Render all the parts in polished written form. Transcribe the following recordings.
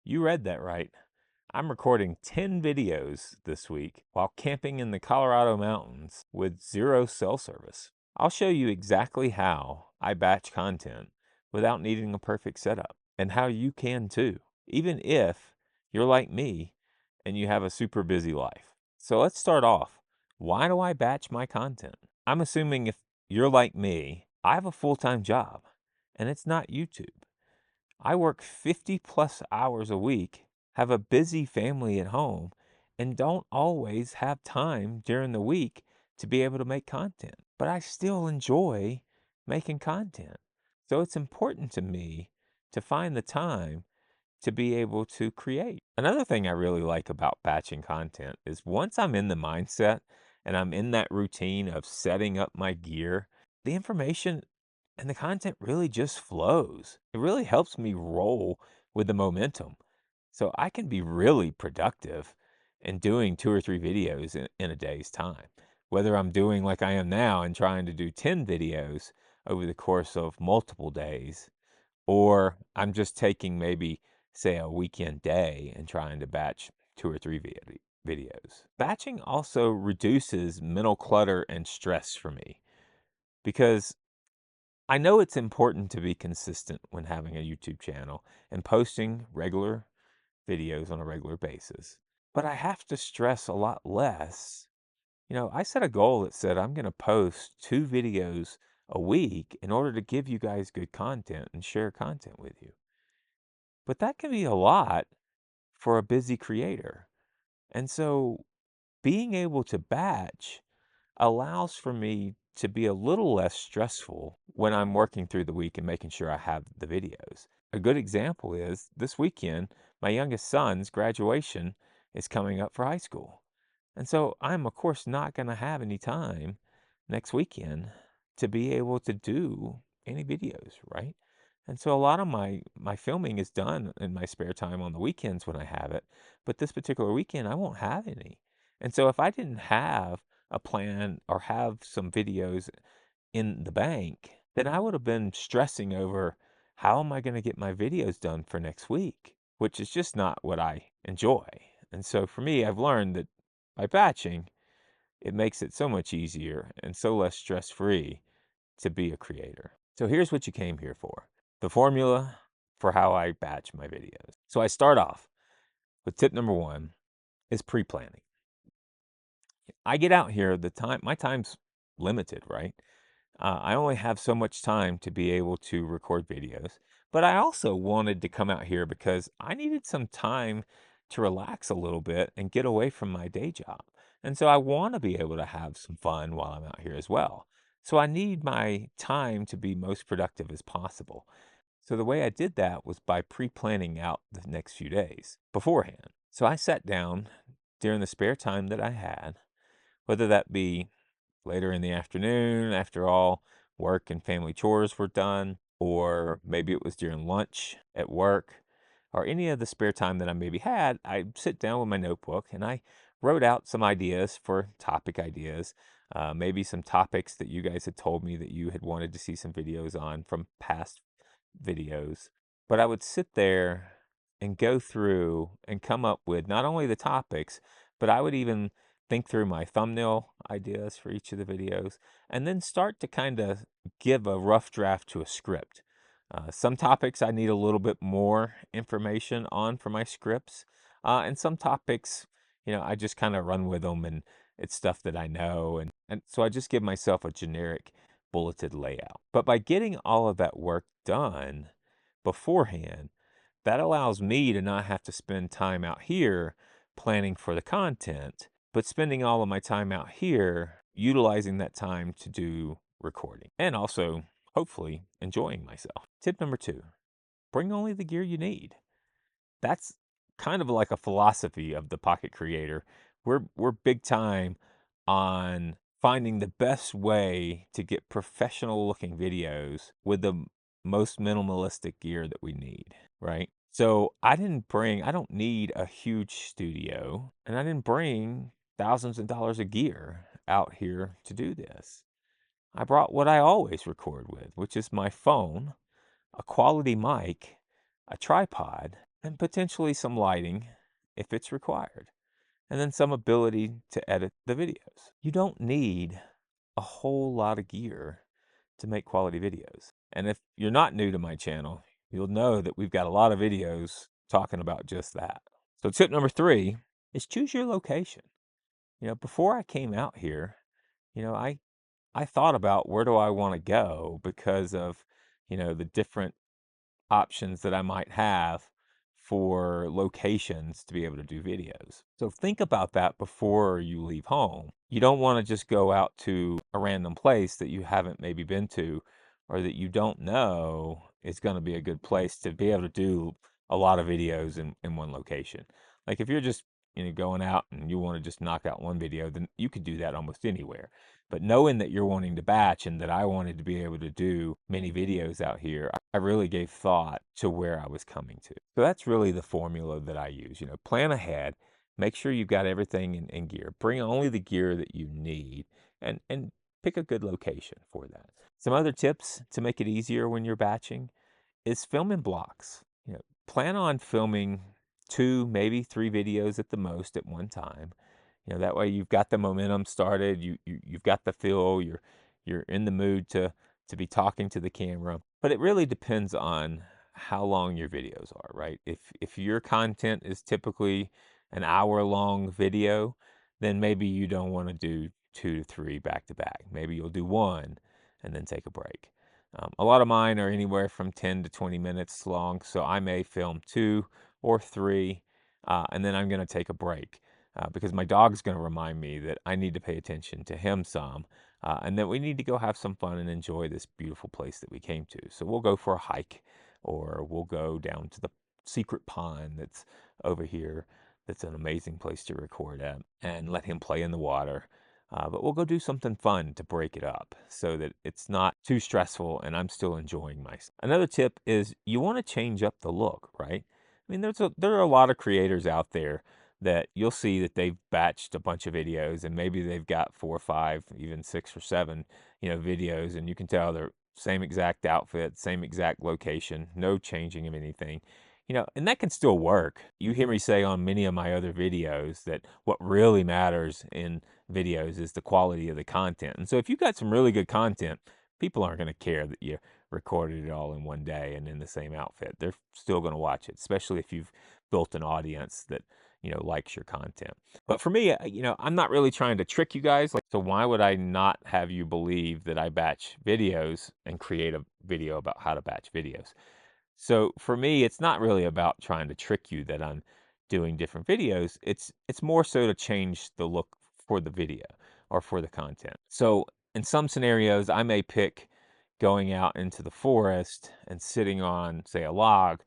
You read that right. I'm recording 10 videos this week while camping in the Colorado mountains with zero cell service. I'll show you exactly how I batch content without needing a perfect setup, and how you can too, even if you're like me and you have a super busy life. So let's start off. Why do I batch my content? I'm assuming if you're like me, I have a full-time job, and it's not YouTube. I work 50 plus hours a week, have a busy family at home, and don't always have time during the week to be able to make content. But I still enjoy making content. So it's important to me to find the time to be able to create. Another thing I really like about batching content is once I'm in the mindset and I'm in that routine of setting up my gear, the information and the content really just flows. It really helps me roll with the momentum. So I can be really productive in doing 2 or 3 videos in a day's time. Whether I'm doing like I am now and trying to do 10 videos over the course of multiple days, or I'm just taking maybe, say, a weekend day and trying to batch 2 or 3 videos. Batching also reduces mental clutter and stress for me because I know it's important to be consistent when having a YouTube channel and posting regular videos on a regular basis, but I have to stress a lot less. I set a goal that said I'm going to post 2 videos a week in order to give you guys good content and share content with you. But that can be a lot for a busy creator. And so being able to batch allows for me to be a little less stressful when I'm working through the week and making sure I have the videos. A good example is this weekend, my youngest son's graduation is coming up for high school. And so I'm, of course, not going to have any time next weekend to be able to do any videos, right? And so a lot of my filming is done in my spare time on the weekends when I have it, but this particular weekend I won't have any. And so if I didn't have a plan or have some videos in the bank, then I would have been stressing over how am I going to get my videos done for next week, which is just not what I enjoy. And so for me, I've learned that by batching, it makes it so much easier and so less stress free to be a creator. So here's what you came here for: the formula for how I batch my videos. So I start off with tip number one is pre-planning. I get out here, my time's limited, right? I only have so much time to be able to record videos, but I also wanted to come out here because I needed some time to relax a little bit and get away from my day job. And so I want to be able to have some fun while I'm out here as well. So I need my time to be most productive as possible. So the way I did that was by pre-planning out the next few days beforehand. So I sat down during the spare time that I had, whether that be later in the afternoon after all work and family chores were done, or maybe it was during lunch at work, or any of the spare time that I maybe had, I'd sit down with my notebook and I wrote out some ideas for topic ideas, maybe some topics that you guys had told me that you had wanted to see some videos on from past videos. But I would sit there and go through and come up with not only the topics, but I would even think through my thumbnail ideas for each of the videos, and then start to kind of give a rough draft to a script. Some topics I need a little bit more information on for my scripts, and some topics, I just kind of run with them and it's stuff that I know. And so I just give myself a generic bulleted layout. But by getting all of that work done beforehand, that allows me to not have to spend time out here planning for the content, but spending all of my time out here utilizing that time to do recording and also hopefully enjoying myself. Tip number two: bring only the gear you need. That's kind of like a philosophy of the Pocket Creator. We're big time on finding the best way to get professional looking videos with the most minimalistic gear that we need, right? So I don't need a huge studio, and I didn't bring thousands of dollars of gear out here to do this. I brought what I always record with, which is my phone, a quality mic, a tripod, and potentially some lighting if it's required, and then some ability to edit the videos. You don't need a whole lot of gear to make quality videos. And if you're not new to my channel, you'll know that we've got a lot of videos talking about just that. So tip number 3 is choose your location. Before I came out here, I thought about where do I want to go because of, the different options that I might have for locations to be able to do videos. So think about that before you leave home. You don't want to just go out to a random place that you haven't maybe been to or that you don't know is going to be a good place to be able to do a lot of videos in one location. Like if you're just going out and you want to just knock out one video, then you could do that almost anywhere. But knowing that you're wanting to batch and that I wanted to be able to do many videos out here, I really gave thought to where I was coming to. So that's really the formula that I use. Plan ahead, make sure you've got everything in gear. Bring only the gear that you need and pick a good location for that. Some other tips to make it easier when you're batching is film in blocks. Plan on filming 2, maybe 3 videos at the most at one time. That way you've got the momentum started, you've got the feel, you're in the mood to be talking to the camera. But it really depends on how long your videos are, right? If your content is typically an hour-long video, then maybe you don't want to do 2 to 3 back to back. Maybe you'll do 1 and then take a break. A lot of mine are anywhere from 10 to 20 minutes long, so I may film 2 or 3, and then I'm going to take a break because my dog's going to remind me that I need to pay attention to him some, and that we need to go have some fun and enjoy this beautiful place that we came to. So we'll go for a hike, or we'll go down to the secret pond that's over here. That's an amazing place to record at, and let him play in the water. But we'll go do something fun to break it up so that it's not too stressful and I'm still enjoying myself. Another tip is you want to change up the look, right? I mean, there are a lot of creators out there that you'll see that they've batched a bunch of videos and maybe they've got 4 or 5, even 6 or 7, videos, and you can tell they're same exact outfit, same exact location, no changing of anything. And that can still work. You hear me say on many of my other videos that what really matters in videos is the quality of the content. And so if you got some really good content, people aren't going to care that you recorded it all in one day and in the same outfit. They're still going to watch it, especially if you've built an audience that, likes your content. But for me, I'm not really trying to trick you guys. So why would I not have you believe that I batch videos and create a video about how to batch videos? So for me, it's not really about trying to trick you that I'm doing different videos. It's more so to change the look for the video or for the content. So in some scenarios, I may pick going out into the forest and sitting on, say, a log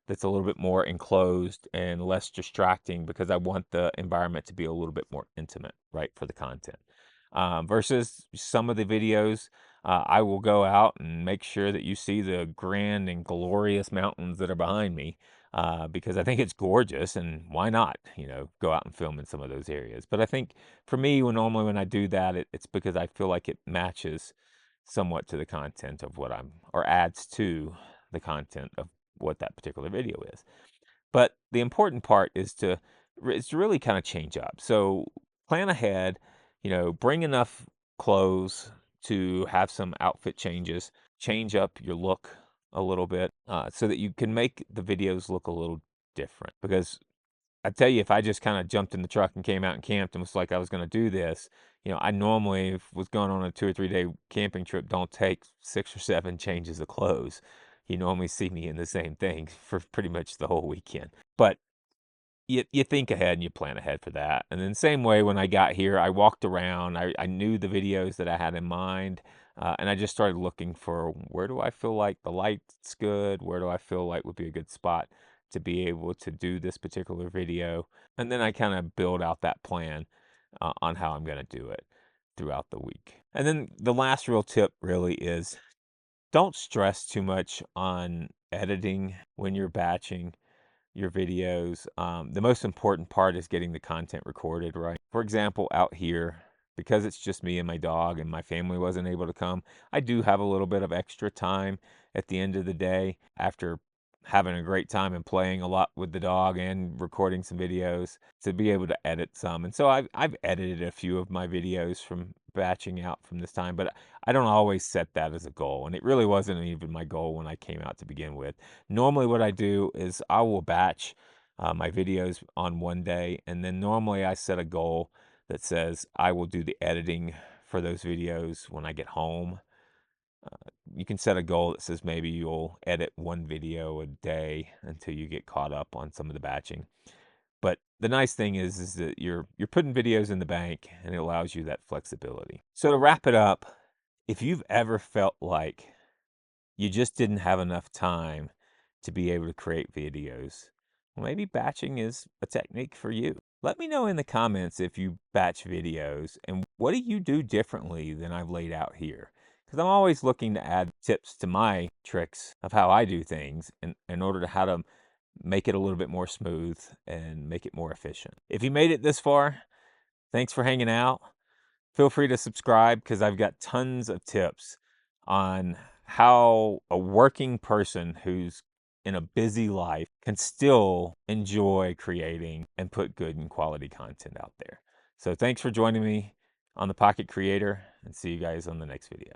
that's a little bit more enclosed and less distracting because I want the environment to be a little bit more intimate, right, for the content. Versus some of the videos, I will go out and make sure that you see the grand and glorious mountains that are behind me because I think it's gorgeous, and why not, go out and film in some of those areas. But I think for me, normally when I do that, it's because I feel like it matches somewhat to the content of what or adds to the content of what that particular video is. But the important part is to really kind of change up. So plan ahead, bring enough clothes to have some outfit changes, change up your look a little bit so that you can make the videos look a little different. Because I tell you, if I just kind of jumped in the truck and came out and camped and was like I was going to do this, I normally, if was going on a 2 or 3 day camping trip, don't take 6 or 7 changes of clothes. You normally see me in the same thing for pretty much the whole weekend. But you think ahead and you plan ahead for that. And then same way when I got here, I walked around, I knew the videos that I had in mind, and I just started looking for where do I feel like the light's good, where do I feel like would be a good spot to be able to do this particular video. And then I kind of build out that plan on how I'm going to do it throughout the week. And then the last real tip really is don't stress too much on editing when you're batching your videos. The most important part is getting the content recorded right. For example, out here, because it's just me and my dog and my family wasn't able to come, I do have a little bit of extra time at the end of the day after having a great time and playing a lot with the dog and recording some videos to be able to edit some. And so I've edited a few of my videos from batching out from this time, but I don't always set that as a goal. And it really wasn't even my goal when I came out to begin with. Normally what I do is I will batch my videos on one day, and then normally I set a goal that says I will do the editing for those videos when I get home. You can set a goal that says maybe you'll edit one video a day until you get caught up on some of the batching. But the nice thing is that you're putting videos in the bank, and it allows you that flexibility. So to wrap it up, if you've ever felt like you just didn't have enough time to be able to create videos, well, maybe batching is a technique for you. Let me know in the comments if you batch videos, and what do you do differently than I've laid out here? Because I'm always looking to add tips to my tricks of how I do things in order to how to make it a little bit more smooth and make it more efficient. If you made it this far, thanks for hanging out. Feel free to subscribe because I've got tons of tips on how a working person who's in a busy life can still enjoy creating and put good and quality content out there. So thanks for joining me on the Pocket Creator, and see you guys on the next video.